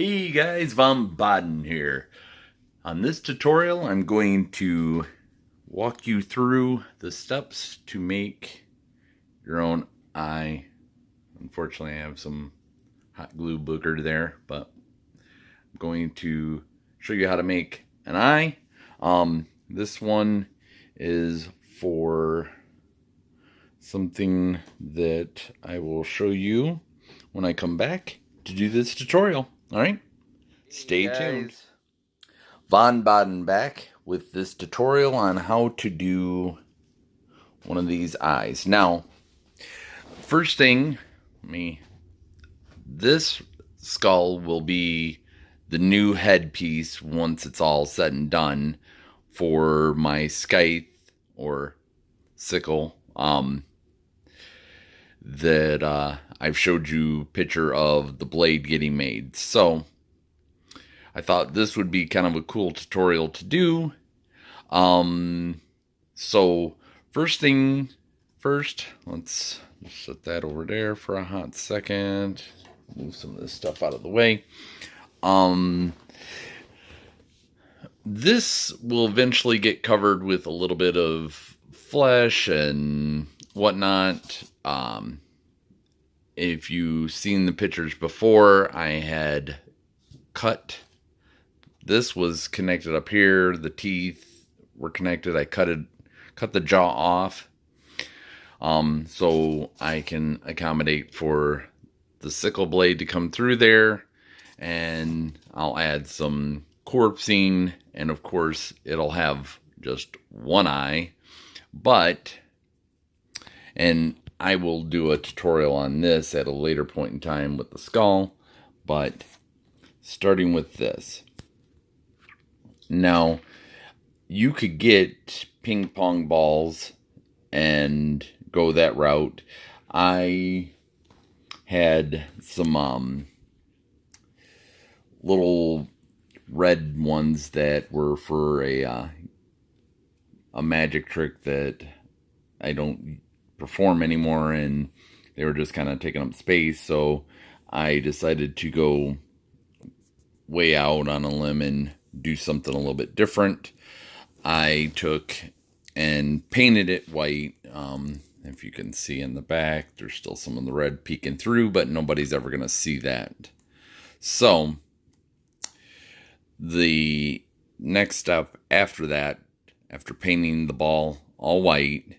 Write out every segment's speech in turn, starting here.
Hey guys, Von Baden here. On this tutorial, I'm going to walk you through the steps to make your own eye. Unfortunately, I have some hot glue boogered there, but I'm going to show you how to make an eye. This one is for something that I will show you when I come back to do this tutorial. All right, stay tuned. Von Baden back with this tutorial on how to do one of these eyes. Now, first thing, this skull will be the new headpiece once it's all said and done for my scythe or sickle that I've showed you a picture of the blade getting made. So I thought this would be kind of a cool tutorial to do. So first thing first, let's set that over there for a hot second. Move some of this stuff out of the way. This will eventually get covered with a little bit of flesh and whatnot. If you've seen the pictures before, I had cut. This was connected up here. The teeth were connected. I cut the jaw off, so I can accommodate for the sickle blade to come through there, and I'll add some corpsing, and of course it'll have just one eye, and I will do a tutorial on this at a later point in time with the skull, but starting with this. Now, you could get ping pong balls and go that route. I had some little red ones that were for a magic trick that I don't perform anymore, and they were just kind of taking up space, so I decided to go way out on a limb and do something a little bit different. I took and painted it white. If you can see in the back, there's still some of the red peeking through, but nobody's ever going to see that. So the next step after that, after painting the ball all white,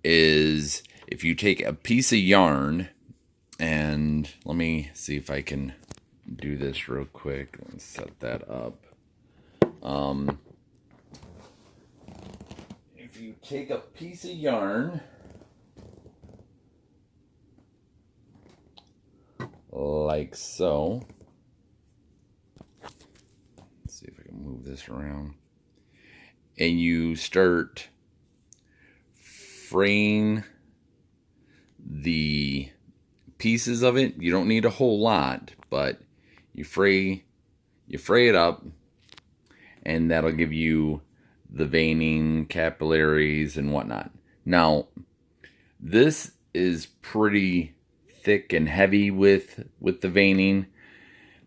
is if you take a piece of yarn, and let me see if I can do this real quick. Let's set that up. If you take a piece of yarn, like so, let's see if I can move this around, and you start fraying the pieces of it. You don't need a whole lot, but you fray it up, and that'll give you the veining, capillaries, and whatnot. Now, this is pretty thick and heavy with the veining,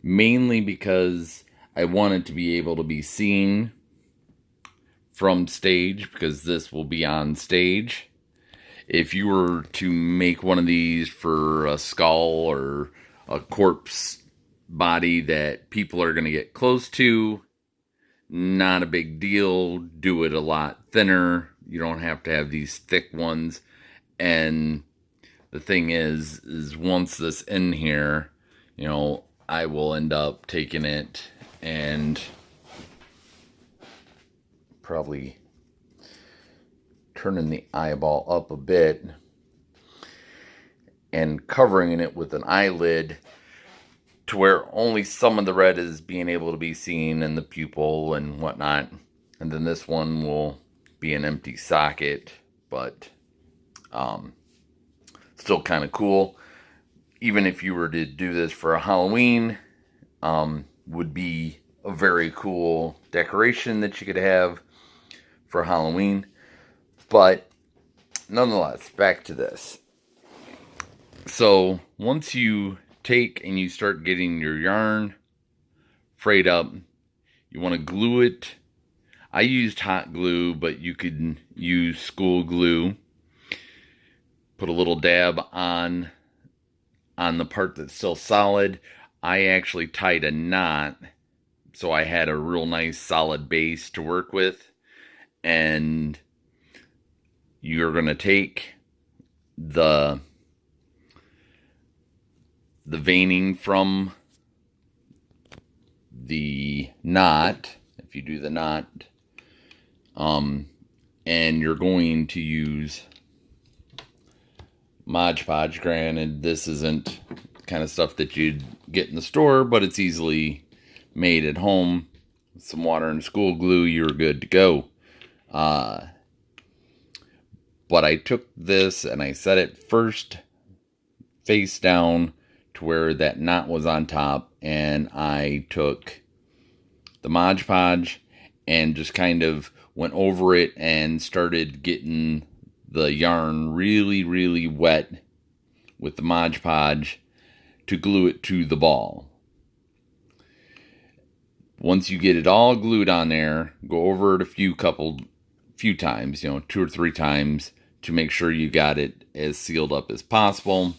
mainly because I want it to be able to be seen from stage, because this will be on stage. If you were to make one of these for a skull or a corpse body that people are going to get close to, not a big deal. Do it a lot thinner. You don't have to have these thick ones. And the thing is once this in here, I will end up taking it and probably turning the eyeball up a bit and covering it with an eyelid to where only some of the red is being able to be seen in the pupil and whatnot. And then this one will be an empty socket, but still kind of cool. Even if you were to do this for a Halloween, would be a very cool decoration that you could have for Halloween. But nonetheless, back to this. So once you take and you start getting your yarn frayed up. You want to glue it. I used hot glue, but you could use school glue. Put a little dab on the part that's still solid. I actually tied a knot, so I had a real nice solid base to work with. And you're going to take the veining from the knot, if you do the knot, and you're going to use Mod Podge. Granted, this isn't the kind of stuff that you'd get in the store, but it's easily made at home. With some water and school glue, you're good to go. But I took this and I set it first face down to where that knot was on top, and I took the Mod Podge and just kind of went over it and started getting the yarn really, really wet with the Mod Podge to glue it to the ball. Once you get it all glued on there, go over it a few times, 2 or 3 times, to make sure you got it as sealed up as possible.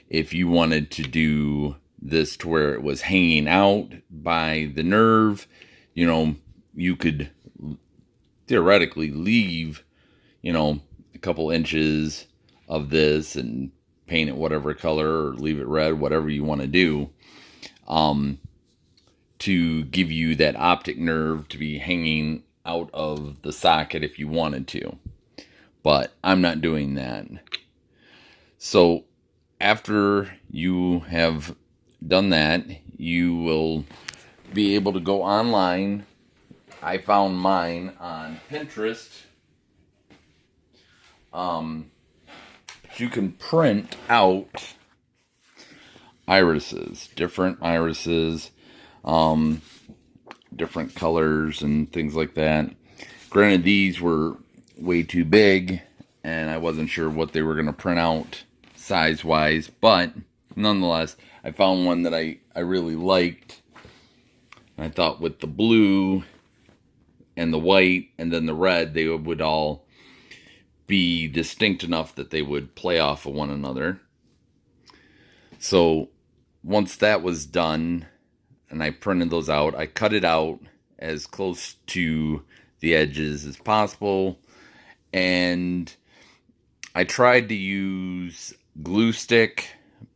If you wanted to do this to where it was hanging out by the nerve, you could theoretically leave, a couple inches of this and paint it whatever color, or leave it red, whatever you want to do, to give you that optic nerve to be hanging out of the socket if you wanted to. But I'm not doing that. So after you have done that, you will be able to go online. I found mine on Pinterest. You can print out irises, different irises, different colors and things like that. Granted, these were way too big, and I wasn't sure what they were going to print out size-wise, but nonetheless, I found one that I really liked. I thought with the blue and the white and then the red, they would all be distinct enough that they would play off of one another. So once that was done and I printed those out, I cut it out as close to the edges as possible, and I tried to use glue stick,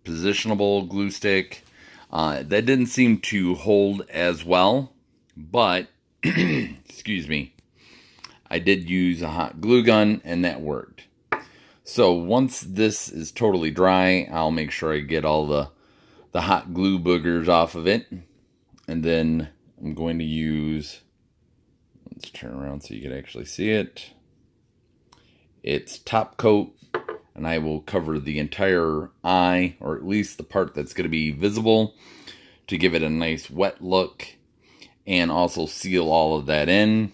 positionable glue stick. That didn't seem to hold as well, but excuse me, I did use a hot glue gun, and that worked. So once this is totally dry, I'll make sure I get all the hot glue boogers off of it. And then I'm going to use, let's turn around so you can actually see it. It's top coat, and I will cover the entire eye, or at least the part that's going to be visible, to give it a nice wet look and also seal all of that in.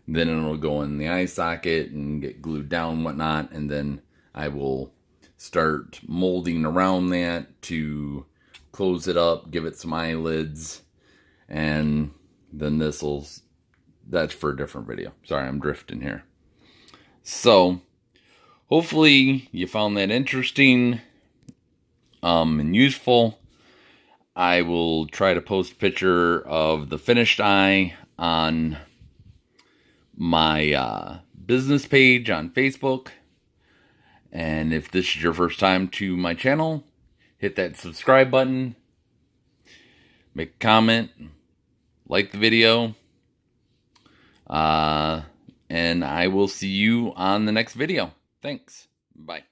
Then it'll go in the eye socket and get glued down and whatnot, and then I will start molding around that to close it up, give it some eyelids, and then that's for a different video. Sorry, I'm drifting here. So hopefully you found that interesting and useful. I will try to post a picture of the finished eye on my business page on Facebook. And if this is your first time to my channel, hit that subscribe button, make a comment, like the video, and I will see you on the next video. Thanks. Bye.